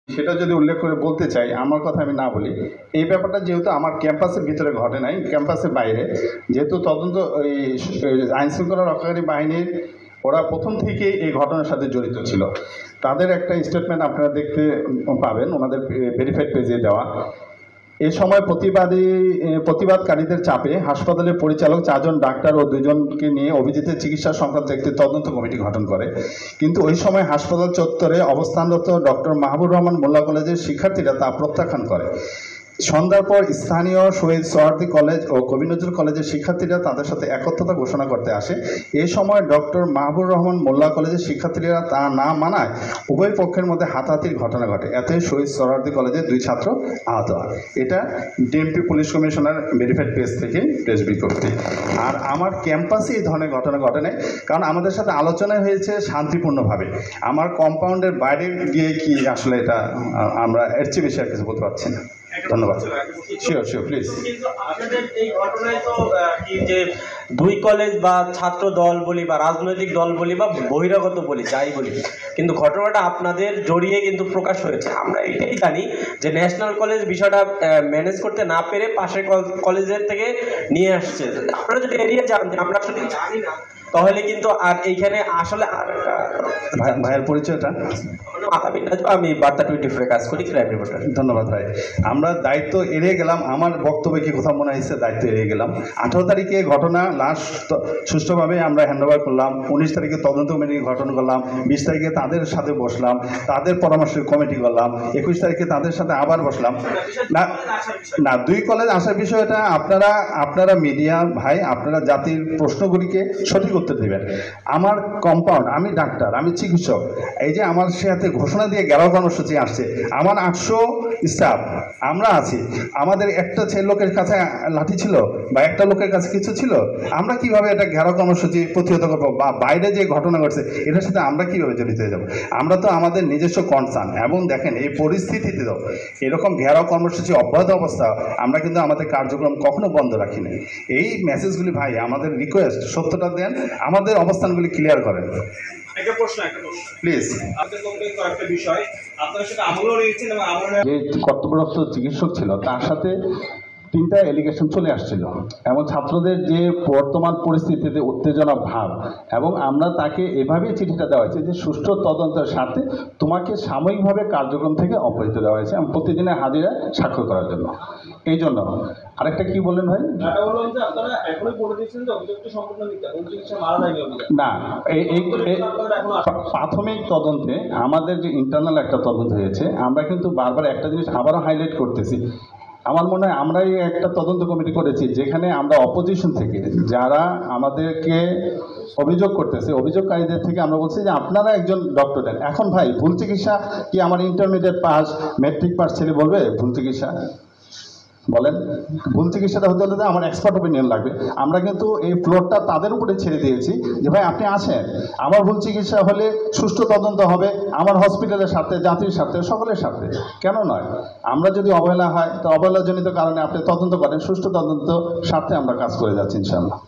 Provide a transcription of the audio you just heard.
সেটা যদি উল্লেখ করে বলতে চাই, আমার কথা আমি না বলি, এই ব্যাপারটা যেহেতু আমার ক্যাম্পাসের ভিতরে ঘটে নাই, ক্যাম্পাসের বাইরে, যেহেতু তদন্ত ওই আইনশৃঙ্খলা রক্ষাকারী বাহিনীর ওরা প্রথম থেকেই এই ঘটনার সাথে জড়িত ছিল। তাদের একটা স্টেটমেন্ট আপনারা দেখতে পাবেন ওনাদের ভেরিফাইড পেজে দেওয়া। এ সময় প্রতিবাদকারীদের চাপে হাসপাতালের পরিচালক 4 জন ডাক্তার ও 2 জনকে নিয়ে অভিজিতের চিকিৎসা সংক্রান্ত একটি তদন্ত কমিটি গঠন করে। কিন্তু ওই সময় হাসপাতাল চত্বরে অবস্থানরত ডক্টর মাহবুব রহমান মোল্লা কলেজের শিক্ষার্থীরা তা প্রত্যাখ্যান করে। সন্ধ্যার পর স্থানীয় শহীদ সোহরাওয়ার্দী কলেজ ও কবি নজরুল কলেজের শিক্ষার্থীরা তাদের সাথে একত্রতা ঘোষণা করতে আসে। এই সময় ডক্টর মাহবুব রহমান মোল্লা কলেজের শিক্ষার্থীরা তা না মানায় উভয় পক্ষের মধ্যে হাতাহাতির ঘটনা ঘটে। এতে শহীদ সোহরাওয়ার্দী কলেজের 2 ছাত্র আহত হয়। এটা DMP police commissioner verified page থেকে প্রেস বিজ্ঞপ্তি। আর আমার ক্যাম্পাসে এই ধরনের ঘটনা ঘটে নাই, কারণ আমাদের সাথে আলোচনা হয়েছে শান্তিপূর্ণভাবে। আমার কম্পাউন্ডের বাইরে গিয়ে কি আসলে এটা আমরা এর চেয়ে বেশি আর কিছু বলতে পারছি না। ধন্যবাদ। Sure please. কিন্তু আপনাদের এই ঘটনায় তো কি যে 2 কলেজ বা ছাত্র দল বলি বা রাজনৈতিক দল বলি বা বহিরাগত বলি যাই বলি, কিন্তু ঘটনাটা আপনাদের জড়িয়ে কিন্তু প্রকাশ হয়েছে। আমরা এটাই জানি যে ন্যাশনাল কলেজ বিষয়টা ম্যানেজ করতে না পেরে পাশের কলেজের থেকে নিয়ে আসছে। আপনারা যদি এড়িয়ে যান যে আমরা আসলে জানি না, তাহলে কিন্তু আর এইখানে আসলে ভাইয়ের পরিচয়টা আমি বার্তা 24 কাজ করি, ক্রাইম রিপোর্টার। ধন্যবাদ ভাই। আমরা দায়িত্ব এড়িয়ে গেলাম, আমার বক্তব্যে কি কোথাও মনে হয়েছে দায়িত্ব এড়িয়ে গেলাম। 18 তারিখে ঘটনা লাস্ট সুষ্ঠুভাবে আমরা হ্যান্ডওভার করলাম। 19 তারিখে তদন্ত কমিটি গঠন করলাম। 20 তারিখে তাদের সাথে বসলাম, তাদের পরামর্শের কমিটি করলাম। 21 তারিখে তাদের সাথে আবার বসলাম। না 2 কলেজ আসার বিষয়টা আপনারা মিডিয়া ভাই, আপনারা জাতির প্রশ্নগুলিকে সঠিক উত্তর দেবেন। আমার কম্পাউন্ড, আমি ডাক্তার, আমি চিকিৎসক, এই যে আমার সাথে ঘোষণা দিয়ে 11 কর্মসূচি আসছে, আমার 800 স্টাফ আমরা আছি, আমাদের একটা লোকের কাছে লাঠি ছিল বা একটা লোকের কাছে কিছু ছিল, আমরা কিভাবে এটা 11 কর্মসূচি প্রতিহত করবো? বা বাইরে যে ঘটনা ঘটছে এটার সাথে আমরা কিভাবে জড়িত হয়ে যাবো? আমরা তো আমাদের নিজস্ব কনসার্ন। এবং দেখেন এই পরিস্থিতিতে তো এরকম 11 কর্মসূচি অব্যাহত অবস্থা, আমরা কিন্তু আমাদের কার্যক্রম কখনো বন্ধ রাখি না। এই মেসেজগুলি ভাই আমাদের রিকোয়েস্ট, সত্যটা দেন, আমাদের অবস্থানগুলি ক্লিয়ার করেন প্লিজ। যে কর্তব্যরত চিকিৎসক ছিল তার সাথে 3টা এলিগেশন চলে আসছিল, এবং ছাত্রদের যে বর্তমান পরিস্থিতিতে উত্তেজনা ভাব, এবং আমরা তাকে এভাবেই চিঠিটা দেওয়া হয়েছে যে সুষ্ঠু তদন্তের সাথে তোমাকে সাময়িকভাবে কার্যক্রম থেকে অব্যাহতি দেওয়া হয়েছে এবং প্রতিদিনের হাজিরা স্বাক্ষর করার জন্য। এই জন্য আরেকটা কি বললেন ভাই? না, এই প্রাথমিক তদন্তে আমাদের যে ইন্টারনাল একটা তদন্ত হয়েছে, আমরা কিন্তু বারবার একটা জিনিস আবারও হাইলাইট করতেছি। আমার মনে হয় আমরাই একটা তদন্ত কমিটি করেছি যেখানে আমরা অপোজিশন থেকে যারা আমাদেরকে অভিযোগ করতেছে, অভিযোগকারীদের থেকে আমরা বলছি যে আপনারা একজন ডক্টর দেন। এখন ভাই ভুল চিকিৎসা কি আমার ইন্টারমিডিয়েট পাস ম্যাট্রিক পাস ছেলে বলবে ভুল চিকিৎসা? বলেন, ভুল চিকিৎসাটা হতে হলে আমার এক্সপার্ট ওপিনিয়ন লাগবে। আমরা কিন্তু এই ফ্লোরটা তাদের উপরে ছেড়ে দিয়েছি যে ভাই আপনি আসেন, আমার ভুল চিকিৎসা হলে সুষ্ঠু তদন্ত হবে আমার হসপিটালের সাথে, জাতির সাথে, সকলের সাথে, কেন নয়? আমরা যদি অবহেলা হয় তো অবহেলাজনিত কারণে আপনি তদন্ত করেন, সুষ্ঠু তদন্ত স্বার্থে আমরা কাজ করে যাচ্ছি ইনশাআল্লাহ।